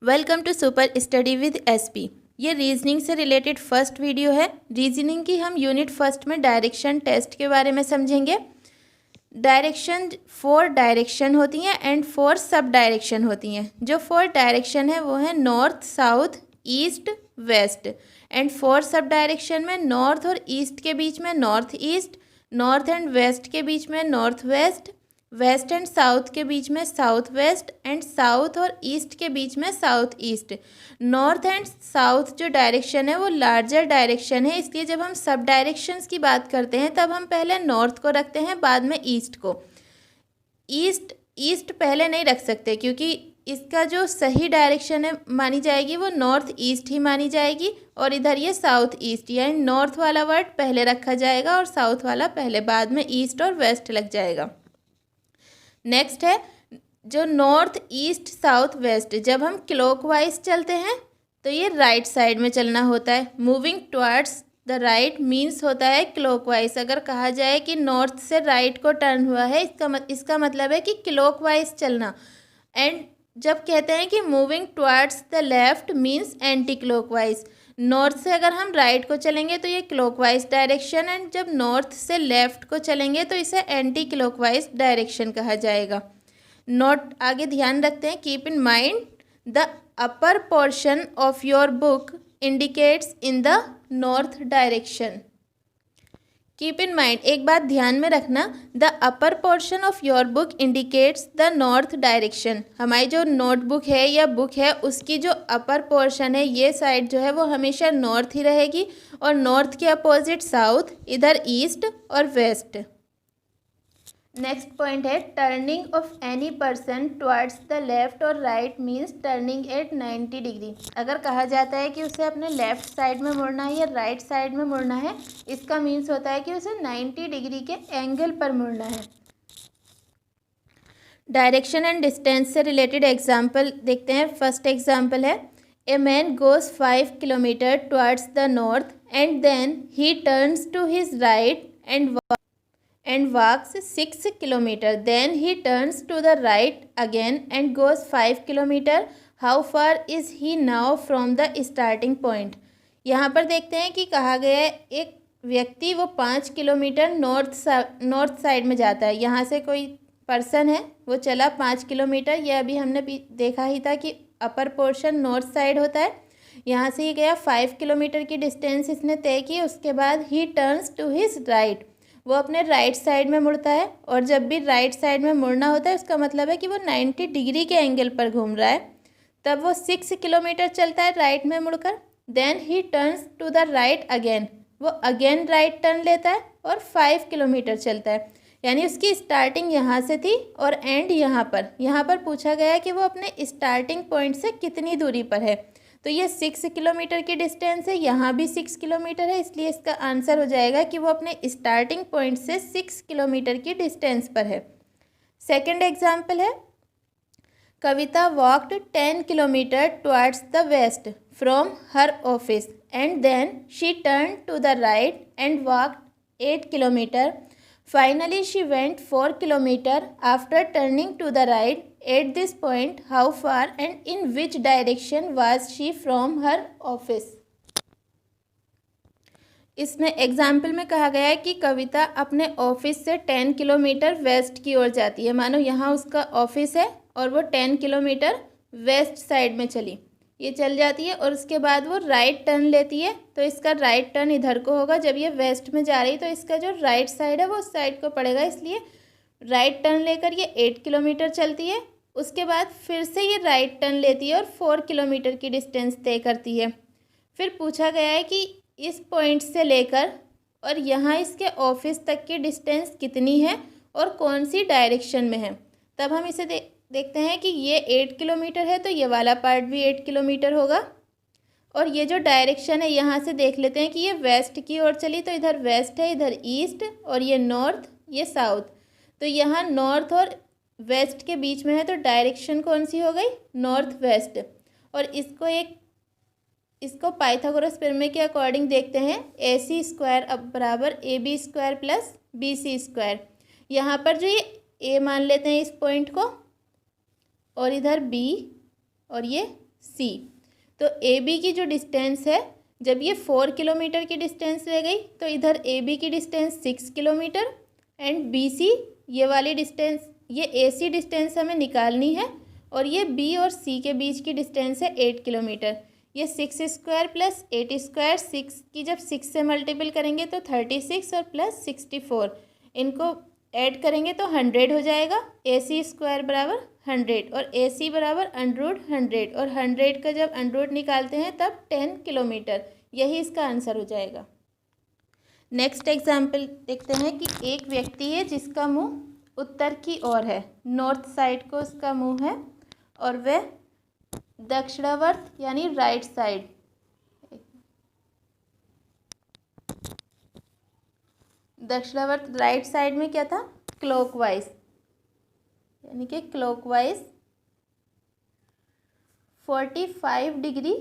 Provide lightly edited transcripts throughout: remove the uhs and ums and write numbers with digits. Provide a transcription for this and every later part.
Welcome to super study with SP. ये reasoning से related first video है। Reasoning की हम यूनिट फर्स्ट में डायरेक्शन टेस्ट के बारे में समझेंगे। डायरेक्शन 4 डायरेक्शन होती हैं एंड 4 सब डायरेक्शन होती हैं। जो 4 डायरेक्शन है वो है north, south, east, west. And 4 सब डायरेक्शन में नॉर्थ और ईस्ट के बीच में north east, north and west के बीच में north west, west and south के बीच में साउथ वेस्ट, एंड साउथ और ईस्ट के बीच में south east. North and south जो डायरेक्शन है वो लार्जर डायरेक्शन है, इसलिए जब हम सब डायरेक्शंस की बात करते हैं तब हम पहले नॉर्थ को रखते हैं, बाद में ईस्ट को। ईस्ट पहले नहीं रख सकते क्योंकि इसका जो सही डायरेक्शन है मानी जाएगी वो नॉर्थ ईस्ट ही मानी जाएगी, और इधर ये साउथ ईस्ट, यानी नॉर्थ वाला वर्ड पहले रखा जाएगा और साउथ वाला पहले, बाद में ईस्ट और वेस्ट लग जाएगा। नेक्स्ट है जो नॉर्थ ईस्ट साउथ वेस्ट। जब हम क्लॉकवाइज चलते हैं तो ये राइट साइड में चलना होता है। Moving towards the right means होता है क्लॉकवाइज। अगर कहा जाए कि नॉर्थ से राइट को टर्न हुआ है, इसका मतलब है कि क्लॉकवाइज चलना। एंड जब कहते हैं कि moving towards the left means anti clockwise. North से अगर हम राइट को चलेंगे तो ये क्लॉकवाइज डायरेक्शन, एंड जब नॉर्थ से लेफ्ट को चलेंगे तो इसे एंटी क्लॉकवाइज डायरेक्शन कहा जाएगा। नोट आगे ध्यान रखते हैं। Keep in mind the upper portion of your book indicates in the north direction. Keep in mind, एक बात ध्यान में रखना, the upper portion of your book indicates the north direction. हमारी जो नोटबुक है या बुक है उसकी जो अपर पोर्शन है, ये साइड जो है वो हमेशा नॉर्थ ही रहेगी, और नॉर्थ के अपोजिट साउथ, इधर ईस्ट और वेस्ट। नेक्स्ट पॉइंट है turning of any person towards the left और right means turning at 90 degree. अगर कहा जाता है कि उसे अपने लेफ्ट साइड में मुड़ना है या राइट साइड में मुड़ना है, इसका मीन्स होता है कि उसे 90 डिग्री के एंगल पर मुड़ना है। डायरेक्शन एंड डिस्टेंस से रिलेटेड एग्जाम्पल देखते हैं। फर्स्ट एग्जाम्पल है a man goes 5 kilometre towards the north and then he turns to his right and walks 6 kilometer. Then he turns to the right again and goes 5 kilometer. How far is he now from the starting point? यहाँ पर देखते हैं कि कहा गया है एक व्यक्ति वो 5 किलोमीटर नॉर्थ साइड में जाता है। यहाँ से कोई पर्सन है वो चला 5 किलोमीटर। ये अभी हमने देखा ही था कि अपर पोर्शन नॉर्थ साइड होता है। यहाँ से ही गया 5 किलोमीटर की डिस्टेंस इसने तय की। उसके बाद he turns to his right, वो अपने राइट साइड में मुड़ता है, और जब भी राइट साइड में मुड़ना होता है उसका मतलब है कि वो 90 डिग्री के एंगल पर घूम रहा है। तब वो 6 किलोमीटर चलता है राइट में मुड़कर। Then he turns to the right again, वो अगेन राइट टर्न लेता है और 5 किलोमीटर चलता है। यानी उसकी स्टार्टिंग यहाँ से थी और एंड यहाँ पर पूछा गया है कि वो अपने स्टार्टिंग पॉइंट से कितनी दूरी पर है। तो ये 6 किलोमीटर की डिस्टेंस है, यहाँ भी 6 किलोमीटर है, इसलिए इसका आंसर हो जाएगा कि वो अपने स्टार्टिंग पॉइंट से 6 किलोमीटर की डिस्टेंस पर है। सेकंड एग्जाम्पल है Kavita walked 10 kilometre towards the west from her office and then she turn to the right and walked 8 kilometre. Finally, she went 4 kilometers after turning to the right. At this point, how far and in which direction was she from her office? इसमें example में कहा गया है कि कविता अपने office से 10 kilometre west की ओर जाती है। मानो यहाँ उसका ऑफिस है और वो 10 किलोमीटर वेस्ट साइड में चली, ये चल जाती है, और उसके बाद वो राइट टर्न लेती है। तो इसका राइट टर्न इधर को होगा। जब ये वेस्ट में जा रही तो इसका जो राइट साइड है वो उस साइड को पड़ेगा, इसलिए राइट टर्न लेकर ये 8 किलोमीटर चलती है। उसके बाद फिर से ये राइट टर्न लेती है और 4 किलोमीटर की डिस्टेंस तय करती है। फिर पूछा गया है कि इस पॉइंट से लेकर और यहाँ इसके ऑफिस तक की डिस्टेंस कितनी है और कौन सी डायरेक्शन में है। तब हम इसे देखते हैं कि ये 8 किलोमीटर है तो ये वाला पार्ट भी 8 किलोमीटर होगा, और ये जो डायरेक्शन है यहाँ से देख लेते हैं कि ये वेस्ट की ओर चली, तो इधर वेस्ट है, इधर ईस्ट, और ये नॉर्थ, ये साउथ। तो यहाँ नॉर्थ और वेस्ट के बीच में है, तो डायरेक्शन कौन सी हो गई, नॉर्थ वेस्ट। और इसको पाइथागोरस प्रमेय के अकॉर्डिंग देखते हैं, AC स्क्वायर अब बराबर AB square plus BC square. यहाँ पर जो ये A मान लेते हैं इस पॉइंट को, और इधर B और ये सी। तो ए बी की जो डिस्टेंस है, जब ये 4 किलोमीटर की डिस्टेंस रह गई तो इधर ए बी की distance 6 kilometre and B C, ये वाली डिस्टेंस, ये ए सी डिस्टेंस हमें निकालनी है और ये बी और सी के बीच की डिस्टेंस है 8 किलोमीटर। ये 6 स्क्वायर प्लस 8 स्क्वायर, 6 की जब 6 से मल्टीपल करेंगे तो 36 और प्लस 64, इनको ऐड करेंगे तो 100 हो जाएगा। ए सी स्क्वायर बराबर 100 और ए सी बराबर अंडरूट 100 और 100 का जब अंडरूट निकालते हैं तब 10 किलोमीटर, यही इसका आंसर हो जाएगा। नेक्स्ट एग्जाम्पल देखते हैं कि एक व्यक्ति है जिसका मुंह उत्तर की ओर है, नॉर्थ साइड को उसका मुंह है और वह दक्षिणावर्त यानी राइट साइड, दक्षिणावर्त राइट साइड में क्या था, क्लॉकवाइज, यानी कि क्लॉकवाइज 45 डिग्री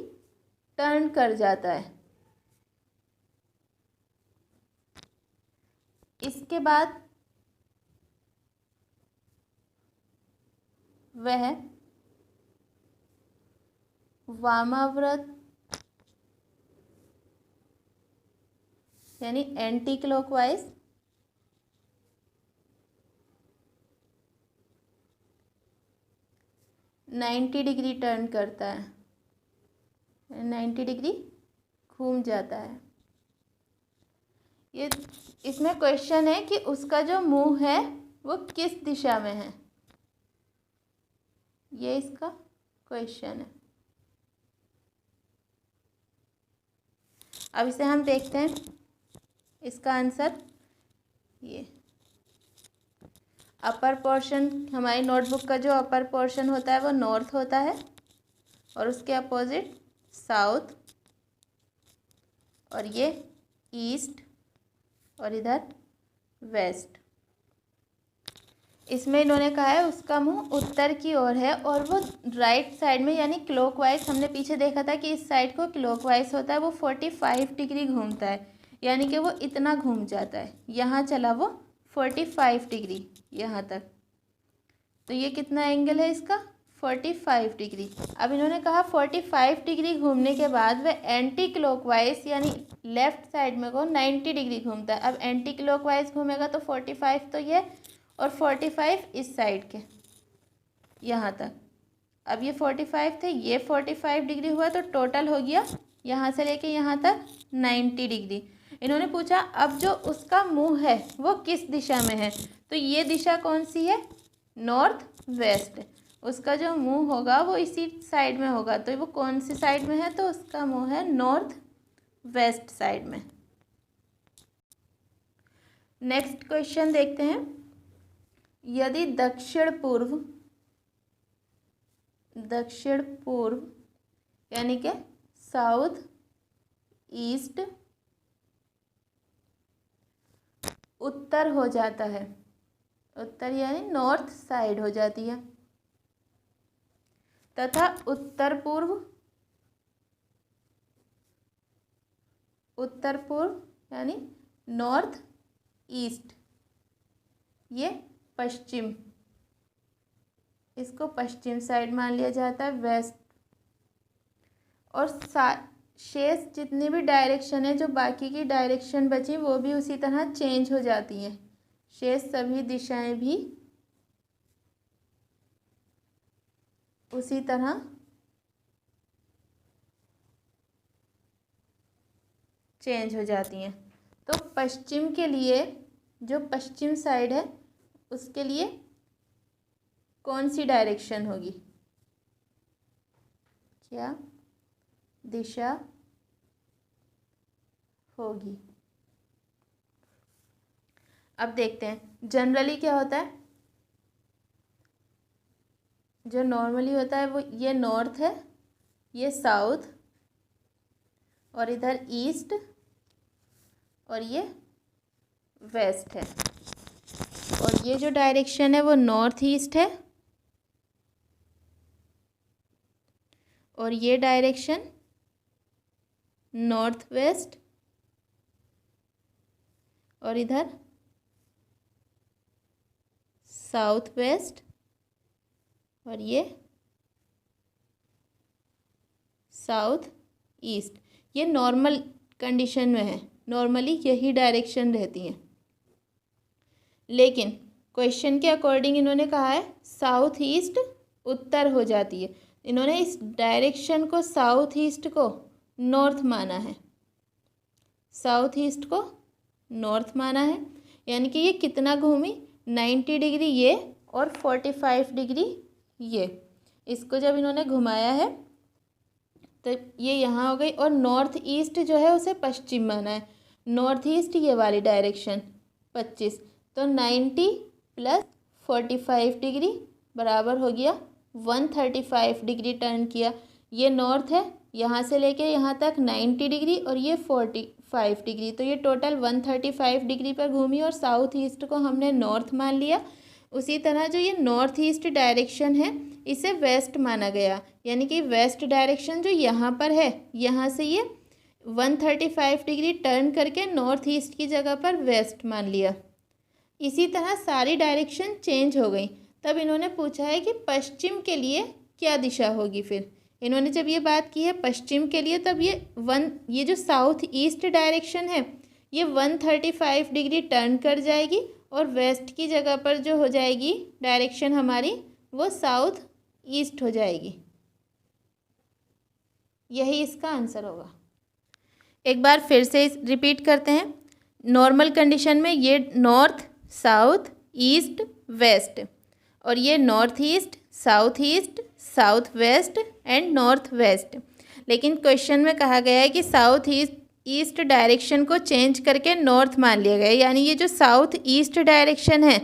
टर्न कर जाता है। इसके बाद वह वामाव्रत यानी एंटी क्लॉकवाइज 90 डिग्री टर्न करता है, 90 डिग्री घूम जाता है। ये इसमें क्वेश्चन है कि उसका जो मुंह है वो किस दिशा में है, ये इसका क्वेश्चन है। अब इसे हम देखते हैं, इसका आंसर ये अपर पोर्शन, हमारी नोटबुक का जो अपर पोर्शन होता है वो नॉर्थ होता है और उसके अपोजिट साउथ, और ये ईस्ट और इधर वेस्ट। इसमें इन्होंने कहा है उसका मुंह उत्तर की ओर है और वो राइट साइड में यानी क्लॉकवाइज, हमने पीछे देखा था कि इस साइड को क्लॉकवाइज होता है, वो 45 डिग्री घूमता है, यानी कि वो इतना घूम जाता है, यहाँ चला वो 45 डिग्री यहाँ तक, तो ये कितना एंगल है इसका, 45 डिग्री। अब इन्होंने कहा 45 डिग्री घूमने के बाद वह एंटी क्लॉकवाइज यानी लेफ्ट साइड में को 90 डिग्री घूमता है। अब एंटी क्लॉकवाइज घूमेगा तो 45 तो ये और 45 इस साइड के यहाँ तक। अब ये 45 थे, ये 45 डिग्री हुआ तो टोटल हो गया यहाँ से लेके यहाँ तक 90 डिग्री। इन्होंने पूछा अब जो उसका मुंह है वो किस दिशा में है, तो ये दिशा कौन सी है, नॉर्थ वेस्ट। उसका जो मुंह होगा वो इसी साइड में होगा, तो वो कौन सी साइड में है, तो उसका मुंह है नॉर्थ वेस्ट साइड में। नेक्स्ट क्वेश्चन देखते हैं, यदि दक्षिण पूर्व यानी कि साउथ ईस्ट उत्तर हो जाता है, उत्तर यानी नॉर्थ साइड हो जाती है, तथा उत्तर पूर्व यानी नॉर्थ ईस्ट ये पश्चिम, इसको पश्चिम साइड मान लिया जाता है, वेस्ट। और शेष जितनी भी डायरेक्शन है, जो बाकी की डायरेक्शन बची वो भी उसी तरह चेंज हो जाती हैं, शेष सभी दिशाएं भी उसी तरह चेंज हो जाती हैं। तो पश्चिम के लिए, जो पश्चिम साइड है उसके लिए कौन सी डायरेक्शन होगी, क्या दिशा होगी। अब देखते हैं जनरली क्या होता है, जो नॉर्मली होता है वो ये नॉर्थ है, ये साउथ और इधर ईस्ट और ये वेस्ट है, और ये जो डायरेक्शन है वो नॉर्थ ईस्ट है और ये डायरेक्शन नॉर्थ वेस्ट और इधर साउथ वेस्ट और ये साउथ ईस्ट। ये नॉर्मल कंडीशन में है, नॉर्मली यही डायरेक्शन रहती हैं, लेकिन क्वेश्चन के अकॉर्डिंग इन्होंने कहा है साउथ ईस्ट उत्तर हो जाती है। इन्होंने इस डायरेक्शन को, साउथ ईस्ट को नॉर्थ माना है, साउथ ईस्ट को नॉर्थ माना है। यानी कि ये कितना घूमी, 90 डिग्री ये और 45 डिग्री ये। इसको जब इन्होंने घुमाया है तो ये यहाँ हो गई, और नॉर्थ ईस्ट जो है उसे पश्चिम माना है। नॉर्थ ईस्ट ये वाली डायरेक्शन 25, तो 90 प्लस 45 डिग्री बराबर हो गया 135 डिग्री टर्न किया। ये नॉर्थ है, यहाँ से लेके यहाँ तक 90 डिग्री और ये 45 डिग्री, तो ये टोटल 135 डिग्री पर घूमी और साउथ ईस्ट को हमने नॉर्थ मान लिया। उसी तरह जो ये नॉर्थ ईस्ट डायरेक्शन है इसे वेस्ट माना गया, यानी कि वेस्ट डायरेक्शन जो यहाँ पर है, यहाँ से ये 135 डिग्री टर्न करके नॉर्थ ईस्ट की जगह पर वेस्ट मान लिया। इसी तरह सारी डायरेक्शन चेंज हो गई। तब इन्होंने पूछा है कि पश्चिम के लिए क्या दिशा होगी। फिर इन्होंने जब ये बात की है पश्चिम के लिए, तब ये जो साउथ ईस्ट डायरेक्शन है ये 135 डिग्री टर्न कर जाएगी और वेस्ट की जगह पर जो हो जाएगी डायरेक्शन हमारी, वो साउथ ईस्ट हो जाएगी। यही इसका आंसर होगा। एक बार फिर से रिपीट करते हैं। नॉर्मल कंडीशन में ये नॉर्थ, साउथ, ईस्ट, वेस्ट, और ये north east, south east, south west and north west. लेकिन क्वेश्चन में कहा गया है कि साउथ ईस्ट डायरेक्शन को चेंज करके नॉर्थ मान लिया गया, यानी ये जो साउथ ईस्ट डायरेक्शन है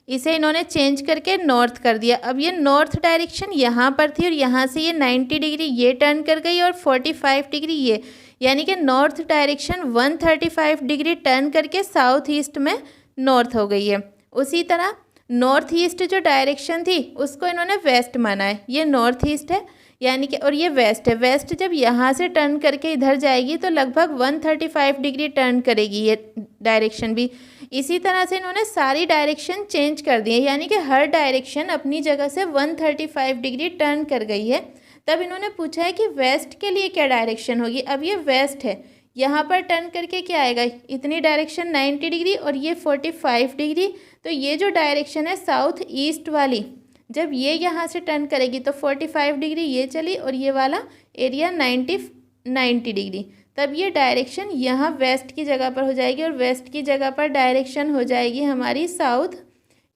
इसे इन्होंने चेंज करके नॉर्थ कर दिया। अब ये नॉर्थ डायरेक्शन यहाँ पर थी और यहाँ से ये 90 डिग्री ये टर्न कर गई और 45 डिग्री ये, यानी कि नॉर्थ डायरेक्शन 135 डिग्री टर्न करके साउथ ईस्ट में नॉर्थ हो गई है। उसी तरह नॉर्थ ईस्ट जो डायरेक्शन थी उसको इन्होंने वेस्ट माना है। ये नॉर्थ ईस्ट है यानी कि, और ये वेस्ट है। वेस्ट जब यहाँ से टर्न करके इधर जाएगी तो लगभग 135 डिग्री टर्न करेगी ये डायरेक्शन भी। इसी तरह से इन्होंने सारी डायरेक्शन चेंज कर दी है, यानी कि हर डायरेक्शन अपनी जगह से 135 डिग्री टर्न कर गई है। तब इन्होंने पूछा है कि वेस्ट के लिए क्या डायरेक्शन होगी। अब ये वेस्ट है, यहाँ पर टर्न करके क्या आएगा, इतनी डायरेक्शन 90 डिग्री और ये 45 डिग्री, तो ये जो डायरेक्शन है साउथ ईस्ट वाली, जब ये यहाँ से टर्न करेगी तो 45 डिग्री ये चली और ये वाला एरिया 90 डिग्री, तब ये डायरेक्शन यहाँ वेस्ट की जगह पर हो जाएगी और वेस्ट की जगह पर डायरेक्शन हो जाएगी हमारी साउथ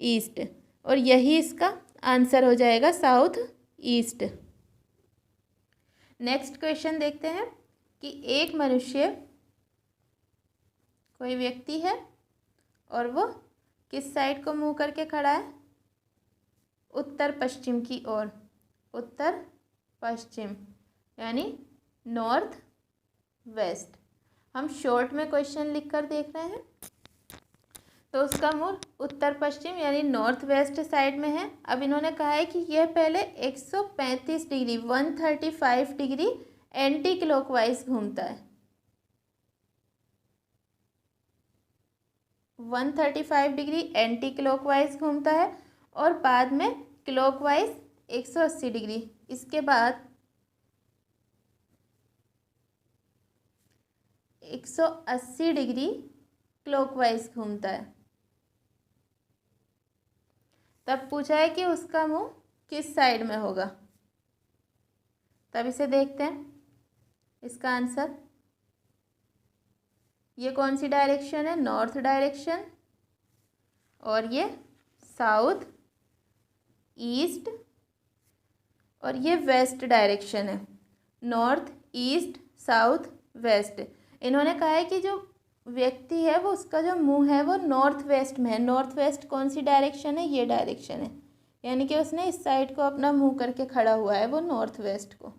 ईस्ट, और यही इसका आंसर हो जाएगा साउथ ईस्ट। नेक्स्ट क्वेश्चन देखते हैं कि एक मनुष्य, कोई व्यक्ति है और वो किस साइड को मुंह करके खड़ा है, उत्तर पश्चिम की ओर, उत्तर पश्चिम यानी नॉर्थ वेस्ट। हम शॉर्ट में क्वेश्चन लिखकर देख रहे हैं, तो उसका मुंह उत्तर पश्चिम यानी नॉर्थ वेस्ट साइड में है। अब इन्होंने कहा है कि यह पहले 135 डिग्री 135 डिग्री एंटी क्लॉकवाइज घूमता है, 135 डिग्री एंटी क्लॉकवाइज घूमता है और बाद में क्लॉकवाइज 180 डिग्री, इसके बाद 180 डिग्री क्लॉकवाइज घूमता है। तब पूछा है कि उसका मुंह किस साइड में होगा। तब इसे देखते हैं इसका आंसर। ये कौन सी डायरेक्शन है, नॉर्थ डायरेक्शन, और ये साउथ ईस्ट, और ये वेस्ट डायरेक्शन है, नॉर्थ ईस्ट साउथ वेस्ट। इन्होंने कहा है कि जो व्यक्ति है वो, उसका जो मुंह है वो नॉर्थ वेस्ट में है। नॉर्थ वेस्ट कौन सी डायरेक्शन है, ये डायरेक्शन है, यानी कि उसने इस साइड को अपना मुंह करके खड़ा हुआ है, वो नॉर्थ वेस्ट को,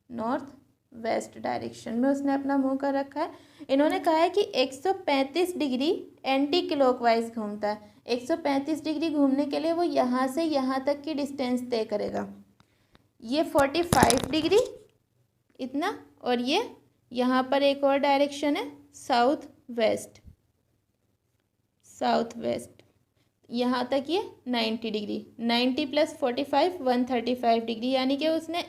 नॉर्थ वेस्ट डायरेक्शन में उसने अपना मुंह कर रखा है। इन्होंने कहा है कि 135 डिग्री एंटी क्लॉकवाइज घूमता है। 135 डिग्री घूमने के लिए वो यहाँ से यहाँ तक की डिस्टेंस तय करेगा। ये 45 डिग्री इतना, और ये यहाँ पर एक और डायरेक्शन है साउथ वेस्ट, साउथ वेस्ट, यहाँ तक ये 90 डिग्री, 90 प्लस 45 135 डिग्री, यानी कि उसने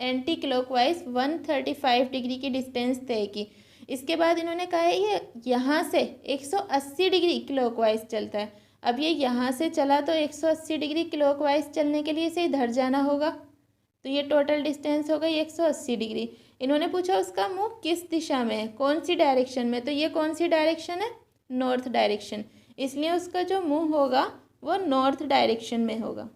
एंटी क्लॉकवाइज 135 डिग्री की डिस्टेंस तय की। इसके बाद इन्होंने कहा है ये यहाँ से 180 डिग्री क्लॉकवाइज चलता है। अब ये यहाँ से चला तो 180 डिग्री क्लॉकवाइज चलने के लिए इसे इधर जाना होगा, तो ये टोटल डिस्टेंस हो गई 180 डिग्री। इन्होंने पूछा उसका मुंह किस दिशा में है, कौन सी डायरेक्शन में, तो ये कौन सी डायरेक्शन है, नॉर्थ डायरेक्शन, इसलिए उसका जो मुंह होगा वो नॉर्थ डायरेक्शन में होगा।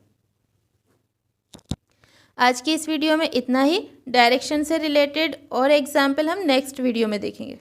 आज की इस वीडियो में इतना ही। डायरेक्शन से रिलेटेड और एग्जाम्पल हम नेक्स्ट वीडियो में देखेंगे।